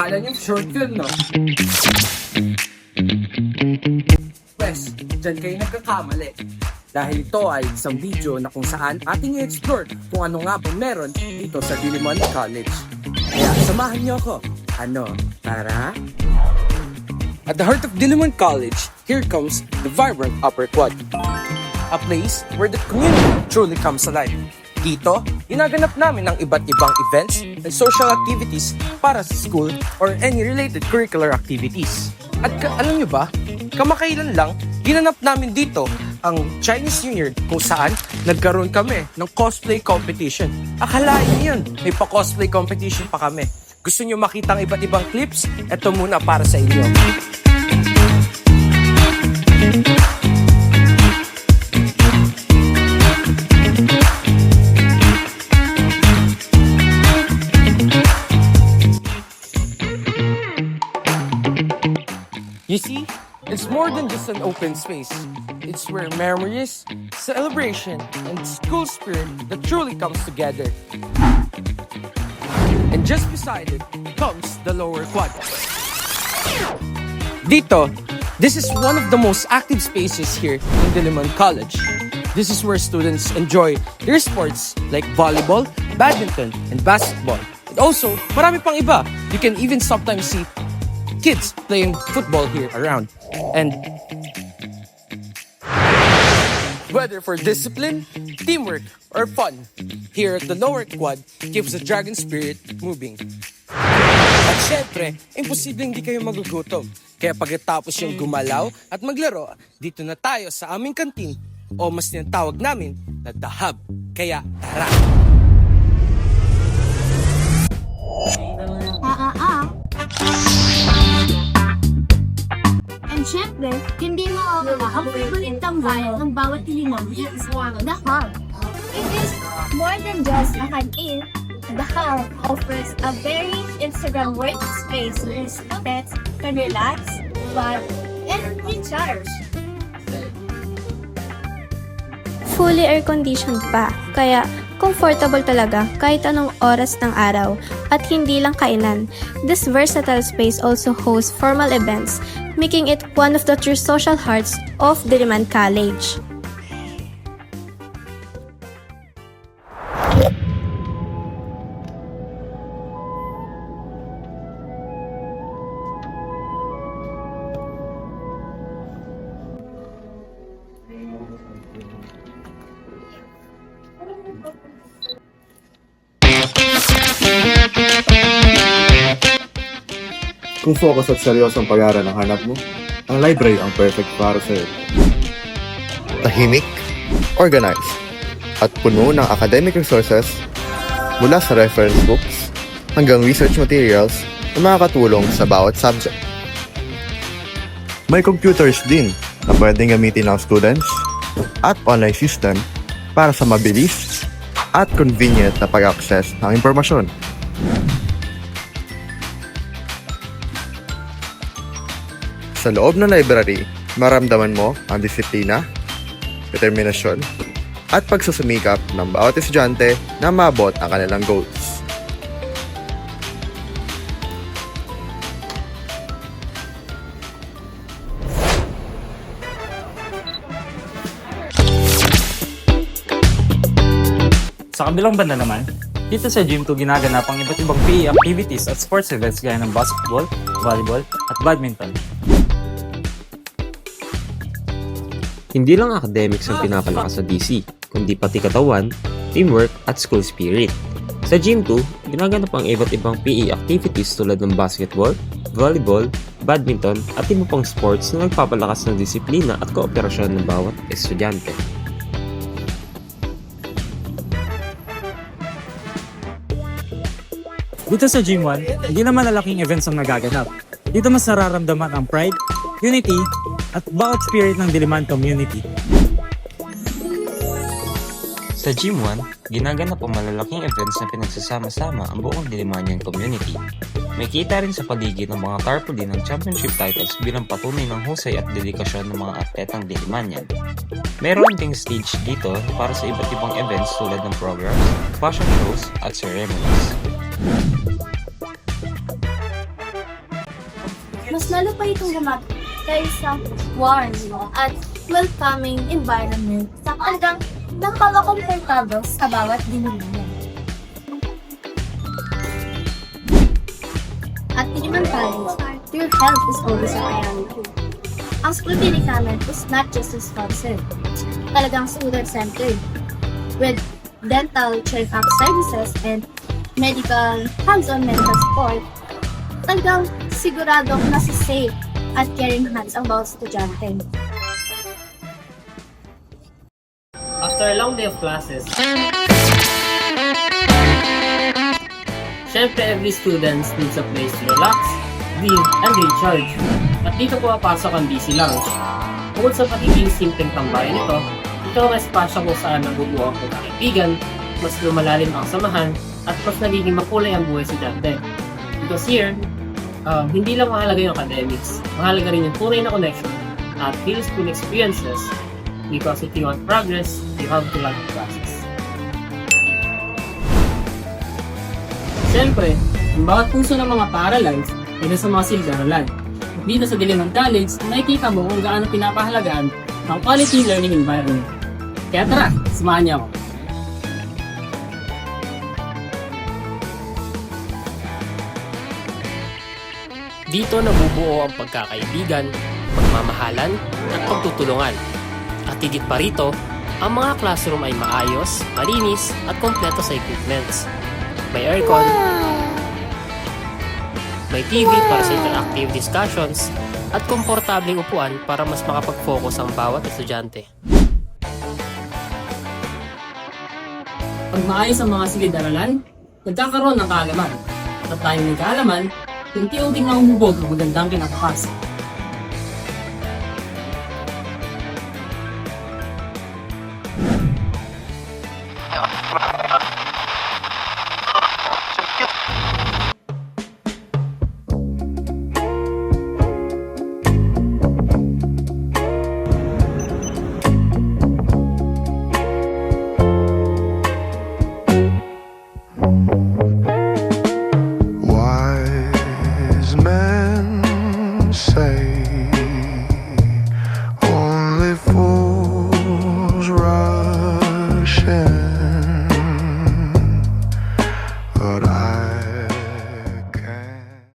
Akala niyo short film, no? Pwes, dyan kayo nagkakamali. Dahil ito ay isang video na kung saan ating i-explore kung ano nga ba meron dito sa Diliman College. Kaya samahan niyo ako. Ano, tara? At the heart of Diliman College, here comes the vibrant Upper Quad. A place where the community truly comes alive. Dito, ginaganap namin ang iba't ibang events and social activities para sa school or any related curricular activities. At alam nyo ba, kamakailan lang, ginanap namin dito ang Chinese New Year kung saan nagkaroon kami ng cosplay competition. Akalain nyo yun, may pa-cosplay competition pa kami. Gusto nyo makita ang iba't ibang clips? Ito muna para sa inyo. You see, it's more than just an open space. It's where memories, celebration, and school spirit that truly comes together. And just beside it comes the lower quad. Dito, this is one of the most active spaces here in Diliman College. This is where students enjoy their sports like volleyball, badminton, and basketball. And also, marami pang iba. You can even sometimes see kids playing football here around. And whether for discipline, teamwork, or fun, here at the lower quad keeps the dragon spirit moving. At syempre, imposible hindi kayo magugutom. Kaya pagkatapos yung gumalaw at maglaro, dito na tayo sa aming kantin o mas tinatawag namin na The Hub. Kaya tara! And syempre, hindi mawawala ang favorite tambayan ng bawat Diliman. The Hub. It is more than just a canteen. The Hub offers a very Instagram worthy space where students can relax, fun, and recharge. Fully air-conditioned pa, kaya comfortable talaga kahit anong oras ng araw at hindi lang kainan. This versatile space also hosts formal events, making it one of the true social hearts of Diliman College. Kung focus at seryosong pag-aaral ang hanap mo, ang library ang perfect para sa'yo. Tahimik, organized, at puno ng academic resources mula sa reference books hanggang research materials na makakatulong sa bawat subject. May computers din na pwedeng gamitin ng students at online system para sa mabilis at convenient na pag-access ng impormasyon. Sa loob ng library, maramdaman mo ang disiplina, determinasyon, at pagsusumikap ng bawat estudyante na maabot ang kanilang goals. Sa kabilang banda naman, dito sa Gym 2 ginaganap ang iba't ibang PE activities at sports events gaya ng basketball, volleyball, at badminton. Hindi lang academics ang pinapalakas sa DC, kundi pati katawan, teamwork at school spirit. Sa Gym 2, ginaganap ang iba't ibang PE activities tulad ng basketball, volleyball, badminton at iba pang sports na nagpapalakas ng disiplina at kooperasyon ng bawat estudyante. Dito sa Gym 1, hindi naman lalaking events ang nagaganap. Dito mas nararamdaman ang pride, unity, at bawat spirit ng Diliman community. Sa Gym 1, ginaganap ang malalaking events na pinagsasama-sama ang buong Dilimanian community. May kita rin sa paligid ng mga tarpaulin ng championship titles bilang patunay ng husay at dedikasyon ng mga atletang Dilimanian. Meron ding stage dito para sa iba't ibang events tulad ng programs, fashion shows, at ceremonies. mas lalo pa itong lumaki dahil sa warm at welcoming environment sa hanggang napaka-komportable sa bawat dinulaman. At Diliman College, your health is always a priority. Ang school namin is not just responsive, talagang student-centered, with dental check-up services and medical hands-on medical support. Talagang siguradong nasa safe at caring hands ang bawat estudyante. After a long day of classes, syempre every student needs a place to relax, breathe, and recharge. At dito pumapasok ang DC Lounge. Bukod sa pagiging simpleng tambayan nito, ito ang espasyo kung saan nabubuo ang pagkakaibigan, mas lumalalim ang samahan, at mas nagiging makulay ang buhay estudyante. Because here, hindi lang mahalaga yung academics, mahalaga rin yung tunay na connection at real school experiences. Because if you want progress, you have to like the classes. Siyempre, ang bawat puso ng mga paaralan ay nasa mga silid-aralan. Dito sa Diliman College, nakikita mo kung gaano pinapahalagaan ang quality learning environment. Kaya tara, samahan niyo ako. Dito nabubuo ang pagkakaibigan, pagmamahalan at pagtutulungan. At higit pa rito, ang mga classroom ay maayos, malinis at kompleto sa equipments. May aircon, may TV para sa interactive discussions, at komportableng upuan para mas makapag-focus ang bawat estudyante. Pag maayos ang mga silid-aralan, nagkakaroon ng kaalaman. At tayo ng kaalaman, unti-unting nahuhubog ang magandang kinabukasan. Wise men say only fools